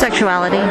sexuality.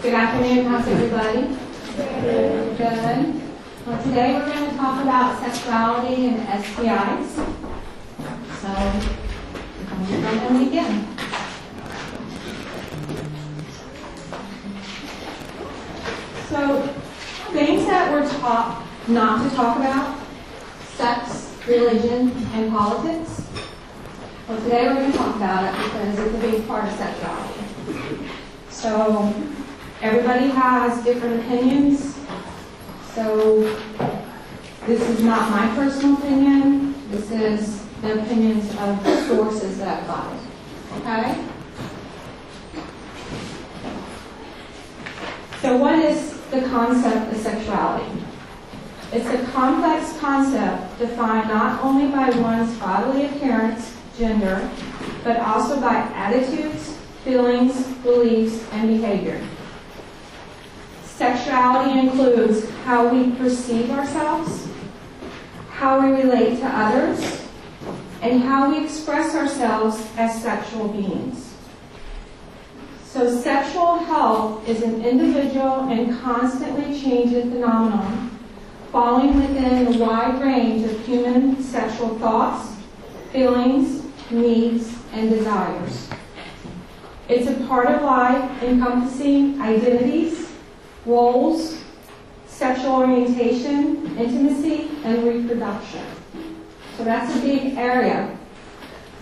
Good afternoon, how's everybody? Good. Well, today we're going to talk about sexuality and STIs. So, we're going to begin. So, things that we're taught not to talk about: sex, religion, and politics. Well, today we're going to talk about it because it's a big part of sexuality. So, everybody has different opinions. So, this is not my personal opinion. This is the opinions of the sources that I've got. Okay? So, what is the concept of sexuality? It's a complex concept defined not only by one's bodily appearance, gender, but also by attitudes, feelings, beliefs, and behavior. Sexuality includes how we perceive ourselves, how we relate to others, and how we express ourselves as sexual beings. So sexual health is an individual and constantly changing phenomenon, falling within the wide range of human sexual thoughts, feelings, needs, and desires. It's a part of life encompassing identities, roles, sexual orientation, intimacy, and reproduction. So that's a big area.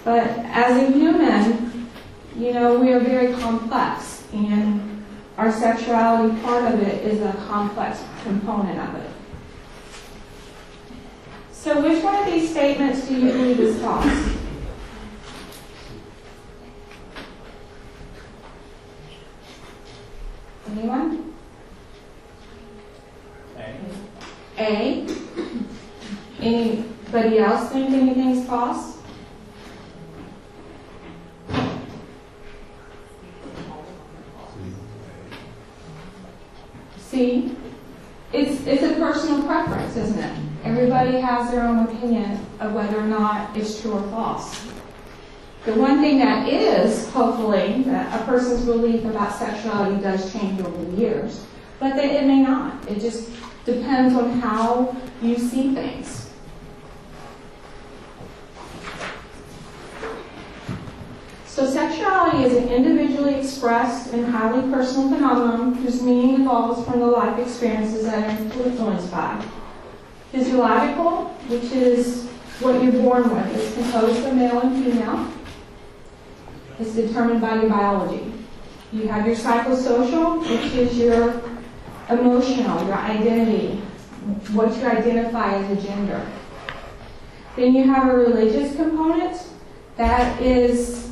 But as a human, we are very complex, and our sexuality, part of it, is a complex component of it. So which one of these statements do you believe is false? Anyone? A. Anybody else think anything's false? C. It's a personal preference, isn't it? Everybody has their own opinion of whether or not it's true or false. The one thing that is, hopefully, that a person's belief about sexuality does change over the years, but it may not. It just depends on how you see things. So sexuality is an individually expressed and highly personal phenomenon whose meaning evolves from the life experiences that are influenced by. Physiological, which is what you're born with, is composed of male and female. It's determined by your biology. You have your psychosocial, which is your emotional, your identity, what you identify as a gender. Then you have a religious component that is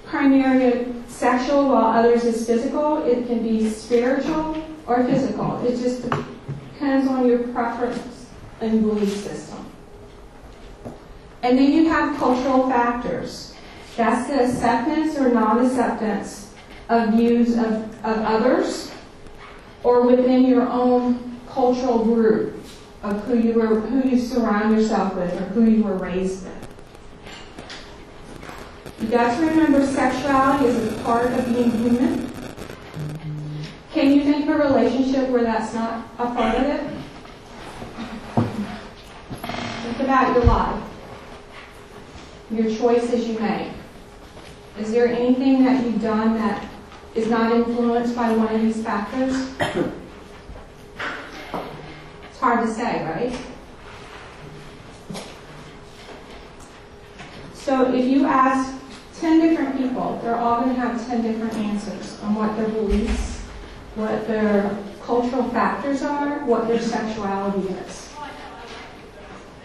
primarily sexual, while others is physical. It can be spiritual or physical. It just depends on your preference and belief system. And then you have cultural factors. That's the acceptance or non-acceptance of views of others or within your own cultural group of who you surround yourself with or who you were raised with. You got to remember sexuality is a part of being human. Can you think of a relationship where that's not a part of it? Think about your life, your choices you make. Is there anything that you've done that is not influenced by one of these factors? It's hard to say, right? So if you ask 10 different people, they're all going to have 10 different answers on what their beliefs, what their cultural factors are, what their sexuality is.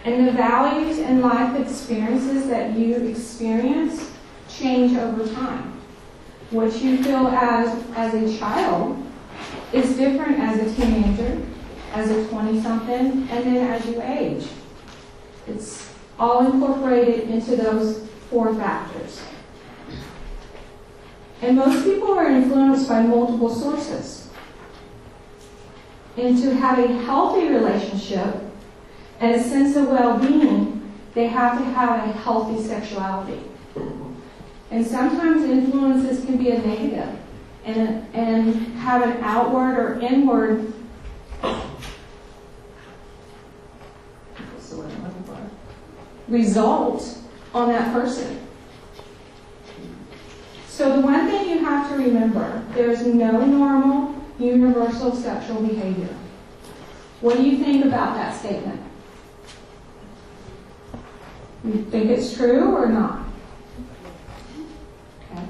And the values and life experiences that you experience change over time. What you feel as a child is different as a teenager, as a 20-something, and then as you age. It's all incorporated into those 4 factors. And most people are influenced by multiple sources. And to have a healthy relationship and a sense of well-being, they have to have a healthy sexuality. And sometimes influences can be a negative and have an outward or inward result on that person. So the one thing you have to remember, there's no normal, universal sexual behavior. What do you think about that statement? You think it's true or not? Okay.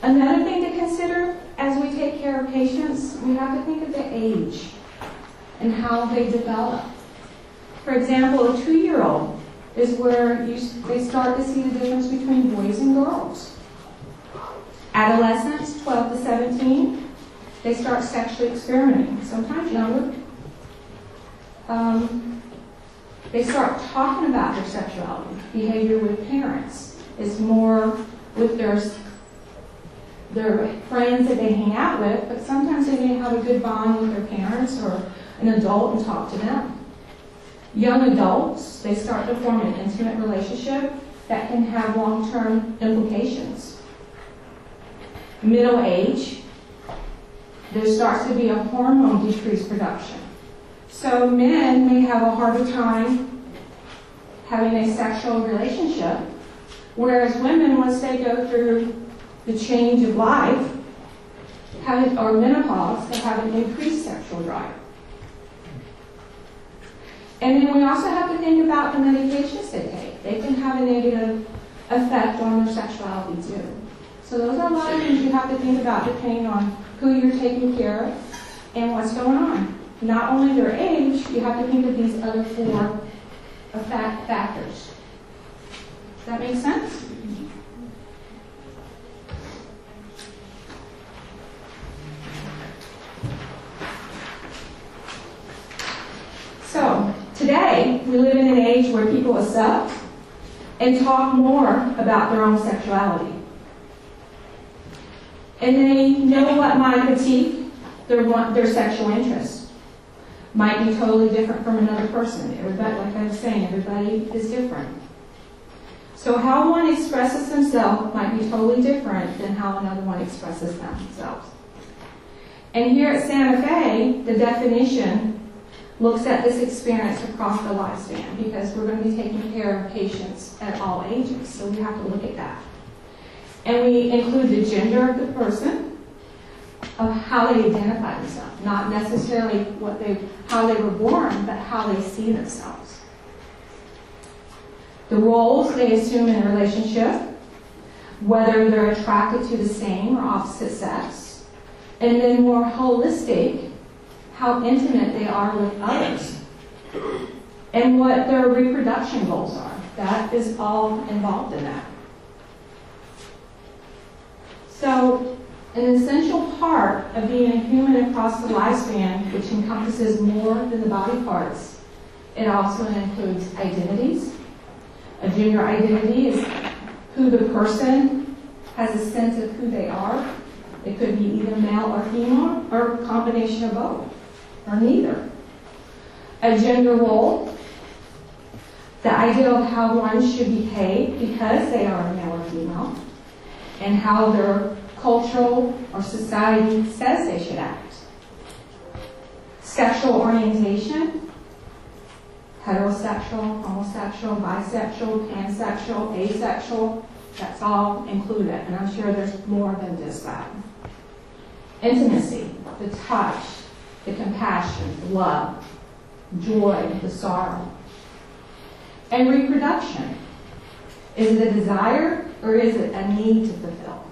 Another thing to consider as we take care of patients, we have to think of the age and how they develop. For example, a 2-year-old is where they start to see the difference between boys and girls. Adolescents, 12 to 17, they start sexually experimenting, sometimes younger. They start talking about their sexuality. Behavior with parents is more with their friends that they hang out with, but sometimes they may have a good bond with their parents or an adult and talk to them. Young adults, they start to form an intimate relationship that can have long-term implications. Middle age, there starts to be a hormone decrease production. So men may have a harder time having a sexual relationship, whereas women, once they go through the change of life, or menopause, they have an increased sexual drive. And then we also have to think about the medications they take. They can have a negative effect on their sexuality too. So those are a lot of things you have to think about depending on who you're taking care of and what's going on. not only their age, you have to think of these other four factors. Does that make sense? So, today, we live in an age where people accept and talk more about their own sexuality. And they know what might critique their sexual interests. Might be totally different from another person. Everybody, like I was saying, everybody is different. So how one expresses himself might be totally different than how another one expresses themselves. And here at Santa Fe, the definition looks at this experience across the lifespan, because we're going to be taking care of patients at all ages, so we have to look at that. And we include the gender of the person, of how they identify themselves, not necessarily how they were born, but how they see themselves. The roles they assume in a relationship, whether they're attracted to the same or opposite sex, and then more holistic, how intimate they are with others, and what their reproduction goals are. That is all involved in that. So, an essential part of being a human across the lifespan, which encompasses more than the body parts, it also includes identities. A gender identity is who the person has a sense of who they are. It could be either male or female, or a combination of both, or neither. A gender role, the idea of how one should behave because they are a male or female, and how their cultural or society says they should act. Sexual orientation, heterosexual, homosexual, bisexual, pansexual, asexual, that's all included, and I'm sure there's more than just that. Intimacy, the touch, the compassion, the love, joy, the sorrow. And reproduction, is it a desire or is it a need to fulfill?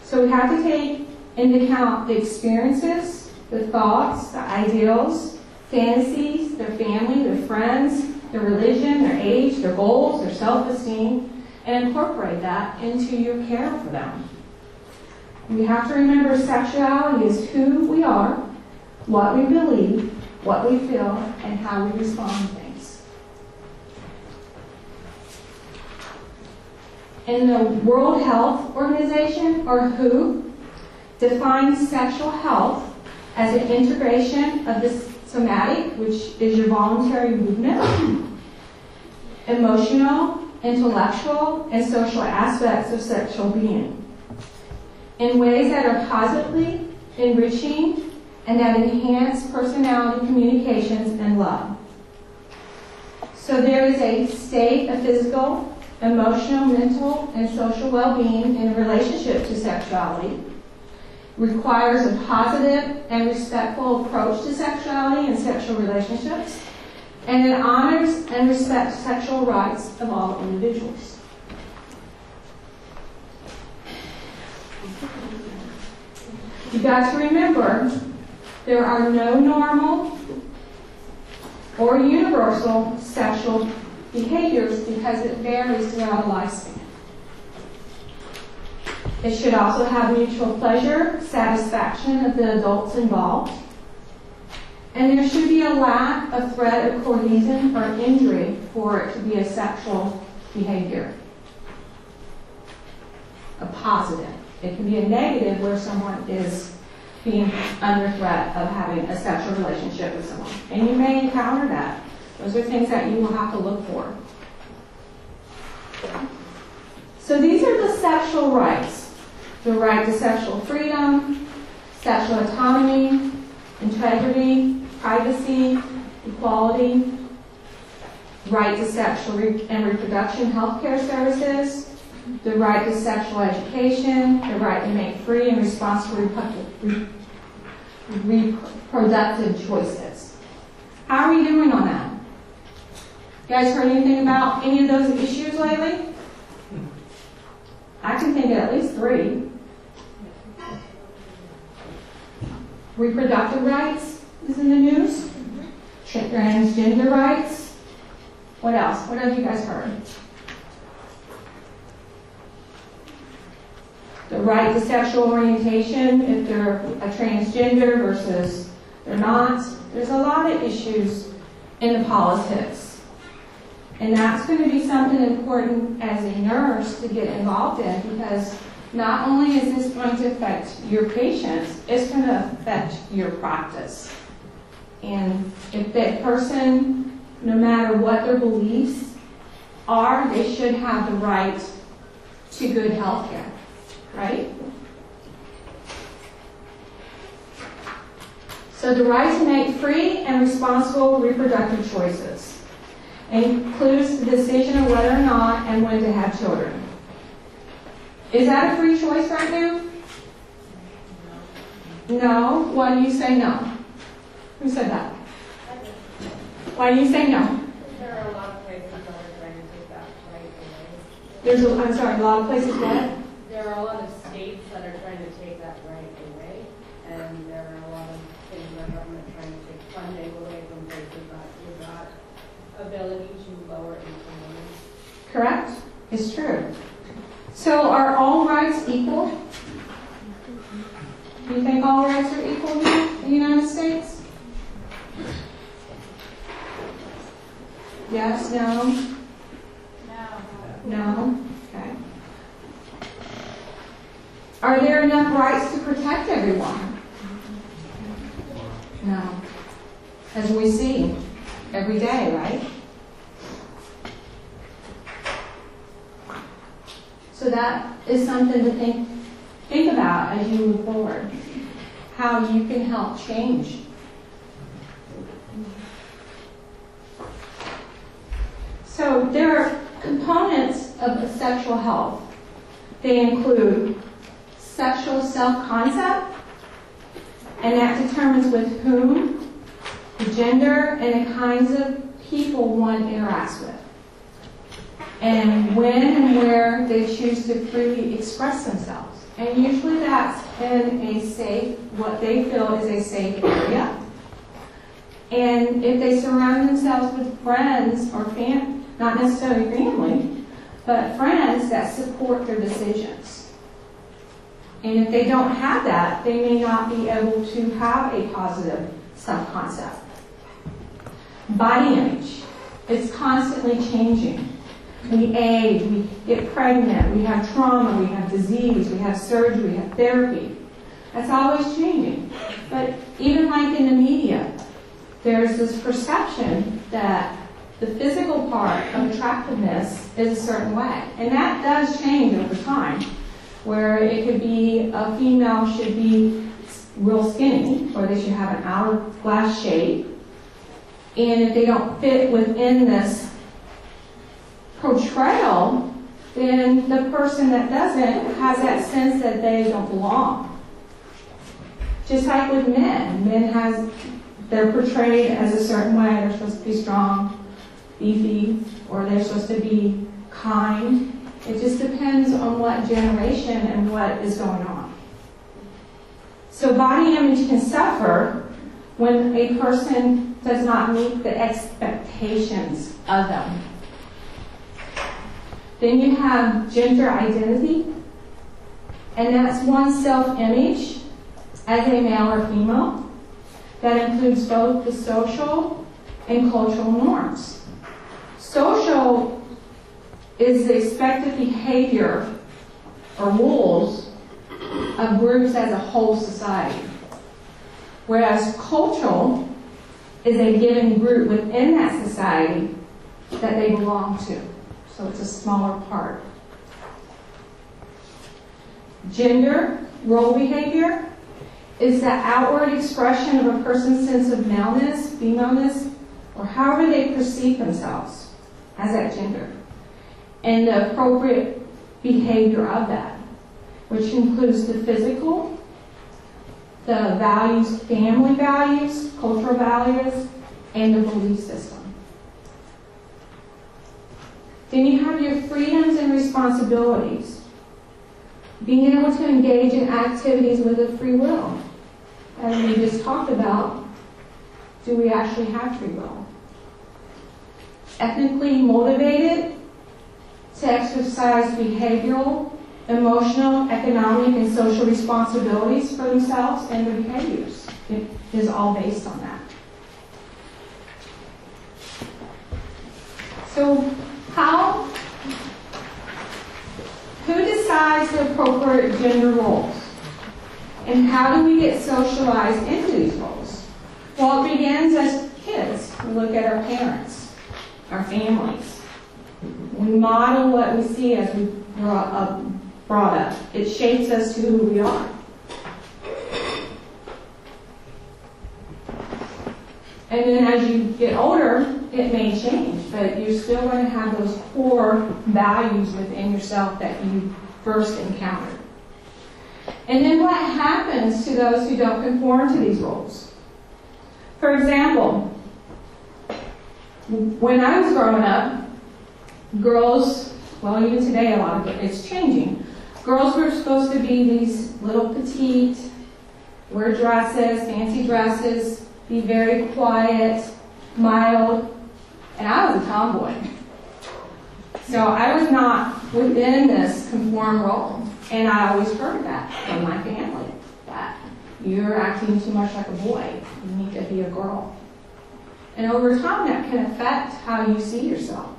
So we have to take into account the experiences, the thoughts, the ideals, fantasies, their family, their friends, their religion, their age, their goals, their self-esteem, and incorporate that into your care for them. We have to remember sexuality is who we are, what we believe, what we feel, and how we respond to things. And the World Health Organization, or WHO, defines sexual health as an integration of the somatic, which is your voluntary movement, emotional, intellectual, and social aspects of sexual being in ways that are positively enriching and that enhance personality, communications, and love. So there is a state of physical, emotional, mental, and social well-being in relationship to sexuality, requires a positive and respectful approach to sexuality and sexual relationships, and it honors and respects sexual rights of all individuals. You've got to remember, there are no normal or universal sexual behaviors because it varies throughout a lifespan. It should also have mutual pleasure, satisfaction of the adults involved, and there should be a lack of threat of cohesion or injury for it to be a sexual behavior. A positive. It can be a negative where someone is being under threat of having a sexual relationship with someone. And you may encounter that. Those are things that you will have to look for. So these are the sexual rights. The right to sexual freedom, sexual autonomy, integrity, privacy, equality, right to sexual and reproduction health care services, the right to sexual education, the right to make free and responsible reproductive choices. How are we doing on that? You guys heard anything about any of those issues lately? I can think of at least 3. Reproductive rights, is in the news. Transgender rights. What else? What have you guys heard? The right to sexual orientation, if they're a transgender versus they're not. There's a lot of issues in the politics. And that's going to be something important as a nurse to get involved in, because not only is this going to affect your patients, it's going to affect your practice. And if that person, no matter what their beliefs are, they should have the right to good health care, right? So the right to make free and responsible reproductive choices includes the decision of whether or not and when to have children. Is that a free choice right now? No. Why do you say no? Who said that? Why do you say no? There are a lot of places that are trying to take that right away. I'm sorry, a lot of places what? There are a lot of states that are trying to take that right away, and there are a lot of things in the government trying to take funding away from places that with that ability to lower income women. Correct? It's true. So are all rights equal? Do you think all rights are equal in the United States? Yes, no? No? Okay. Are there enough rights to protect everyone? No. As we see every day, right? So that is something to think about as you move forward. How you can help change. So there are components of sexual health. They include sexual self-concept, and that determines with whom, the gender, and the kinds of people one interacts with, and when and where they choose to freely express themselves. And usually that's in a safe, what they feel is a safe area. And if they surround themselves with friends or not necessarily family, but friends that support their decisions. And if they don't have that, they may not be able to have a positive self-concept. Body image is constantly changing. We age, we get pregnant, we have trauma, we have disease, we have surgery, we have therapy. That's always changing. But even like in the media, there's this perception that the physical part of attractiveness is a certain way. And that does change over time, where it could be a female should be real skinny, or they should have an hourglass shape. And if they don't fit within this portrayal, then the person that doesn't has that sense that they don't belong. Just like with men. They're portrayed as a certain way. They're supposed to be strong, beefy, or they're supposed to be kind. It just depends on what generation and what is going on. So body image can suffer when a person does not meet the expectations of them. Then you have gender identity, and that's one's self-image as a male or female. That includes both the social and cultural norms. Social is the expected behavior or rules of groups as a whole society, whereas cultural is a given group within that society that they belong to. So it's a smaller part. Gender, role behavior, is the outward expression of a person's sense of maleness, femaleness, or however they perceive themselves as that gender, and the appropriate behavior of that, which includes the physical, the values, family values, cultural values, and the belief system. Then you have your freedoms and responsibilities. Being able to engage in activities with a free will, as we just talked about do we actually have free will? Ethnically motivated to exercise behavioral, emotional, economic, and social responsibilities for themselves and their behaviors. It is all based on that. So who decides the appropriate gender roles? And how do we get socialized into these roles? Well, it begins as kids. We look at our parents, our families. We model what we see as we brought up. It shapes us to who we are. And then as you get older, it may change, but you're still going to have those core values within yourself that you first encountered. And then what happens to those who don't conform to these roles? For example, when I was growing up, girls, well, even today a lot of it's changing. Girls were supposed to be these little petite, wear dresses, fancy dresses, be very quiet, mild, and I was a tomboy. So I was not within this conform role, and I always heard that from my family, that you're acting too much like a boy, you need to be a girl. And over time that can affect how you see yourself.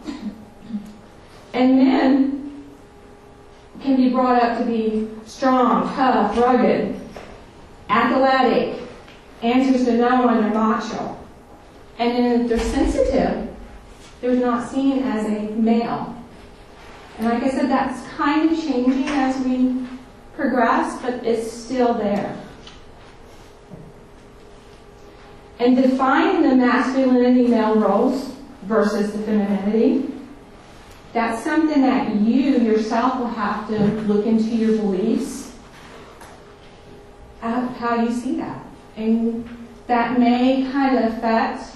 And men can be brought up to be strong, tough, rugged, athletic, answers to no when they're macho. And then if they're sensitive, they're not seen as a male. And like I said, that's kind of changing as we progress, but it's still there. And define the masculinity male roles versus the femininity. That's something that you yourself will have to look into your beliefs, how you see that. And that may kind of affect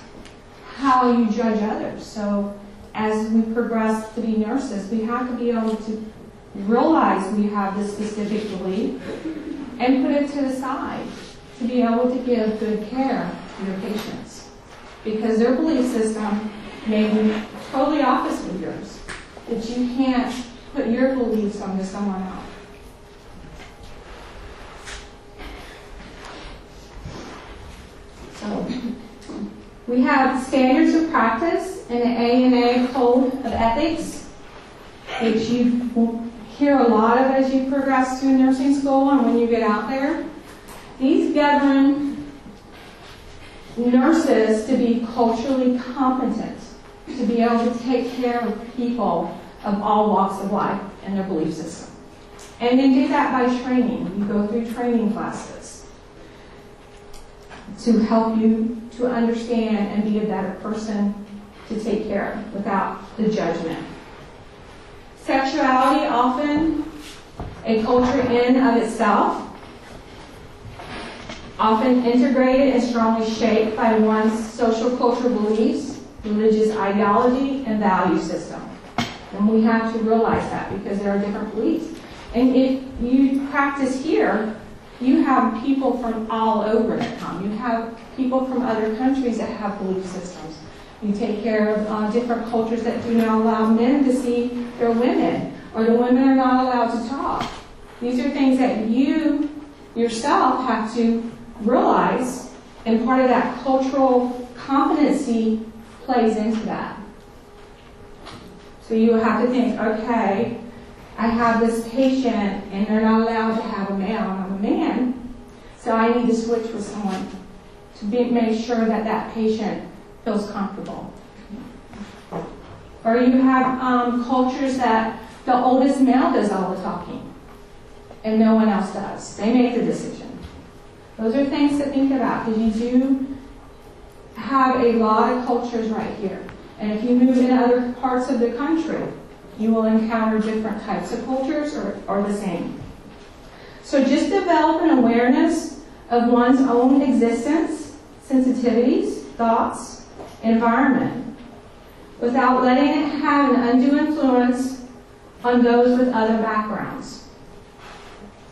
how you judge others. So as we progress to be nurses, we have to be able to realize we have this specific belief and put it to the side to be able to give good care to your patients. Because their belief system may be totally opposite of yours. That you can't put your beliefs onto someone else. So, we have standards of practice in the ANA Code of Ethics, which you will hear a lot of as you progress through nursing school and when you get out there. These govern nurses to be culturally competent, to be able to take care of people of all walks of life and their belief system. And they do that by training. You go through training classes to help you to understand and be a better person to take care of without the judgment. Sexuality, often a culture in of itself, often integrated and strongly shaped by one's social cultural beliefs, religious ideology, and value system. And we have to realize that because there are different beliefs. And if you practice here, you have people from all over that come. You have people from other countries that have belief systems. You take care of different cultures that do not allow men to see their women, or the women are not allowed to talk. These are things that you yourself have to realize, and part of that cultural competency plays into that. So you have to think, okay, I have this patient and they're not allowed to have a male and I'm a man, so I need to switch with someone to make sure that that patient feels comfortable. Or you have cultures that the oldest male does all the talking and no one else does. They make the decision. Those are things to think about because you do have a lot of cultures right here. And if you move in other parts of the country, you will encounter different types of cultures or the same. So just develop an awareness of one's own existence, sensitivities, thoughts, environment, without letting it have an undue influence on those with other backgrounds.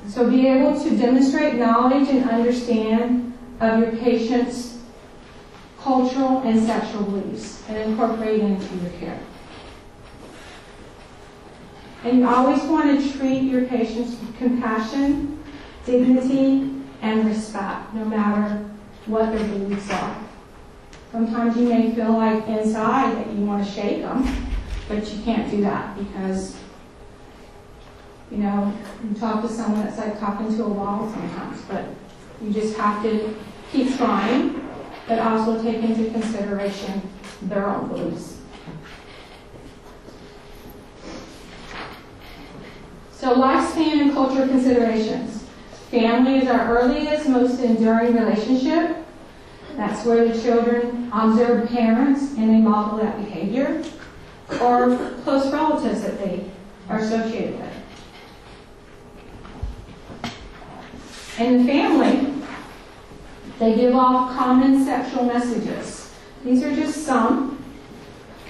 So be able to demonstrate knowledge and understand of your patient's cultural and sexual beliefs and incorporate it into your care. And you always want to treat your patients with compassion, dignity, and respect, no matter what their beliefs are. Sometimes you may feel like inside that you want to shake them, but you can't do that because, you talk to someone that's like talking to a wall sometimes, but you just have to keep trying, but also take into consideration their own beliefs. So lifespan and cultural considerations. Family is our earliest, most enduring relationship. That's where the children observe parents and they model that behavior, or close relatives that they are associated with. In the family, they give off common sexual messages. These are just some.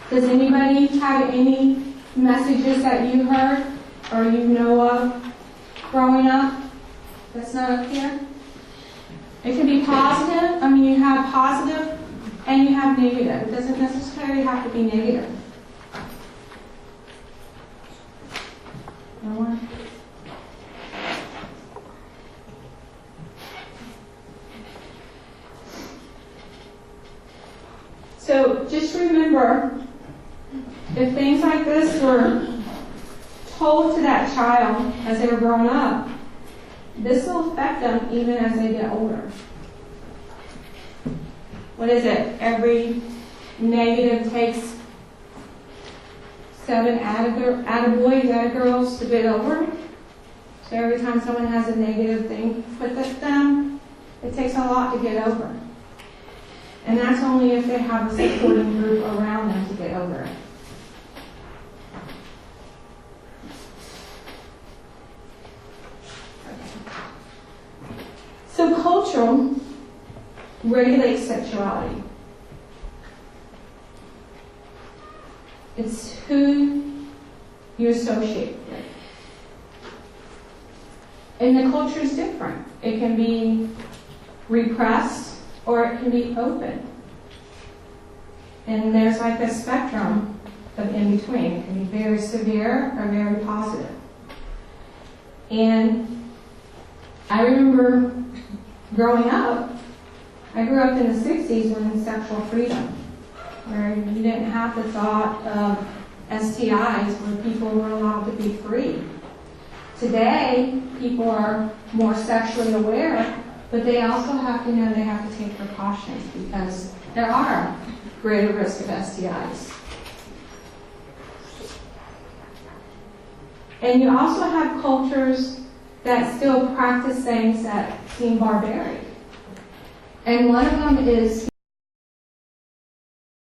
Does anybody have any messages that you heard or you know of growing up that's not up here? It can be positive. You have positive and you have negative. It doesn't necessarily have to be negative. No one? So just remember, if things like this were told to that child as they were growing up, this will affect them even as they get older. What is it? Every negative takes 7 attaboys, attagirls to get over. So every time someone has a negative thing put at them, it takes a lot to get over. And that's only if they have a supporting group around them to get over it. So cultural regulates sexuality. It's who you associate with. And the culture is different. It can be repressed or it can be open. And there's like a spectrum of in between. It can be very severe or very positive. And I remember growing up, I grew up in the 60s when sexual freedom, where you didn't have the thought of STIs, where people were allowed to be free. Today, people are more sexually aware, but they also have to know they have to take precautions because there are greater risk of STIs. And you also have cultures that still practice things that seem barbaric. And one of them is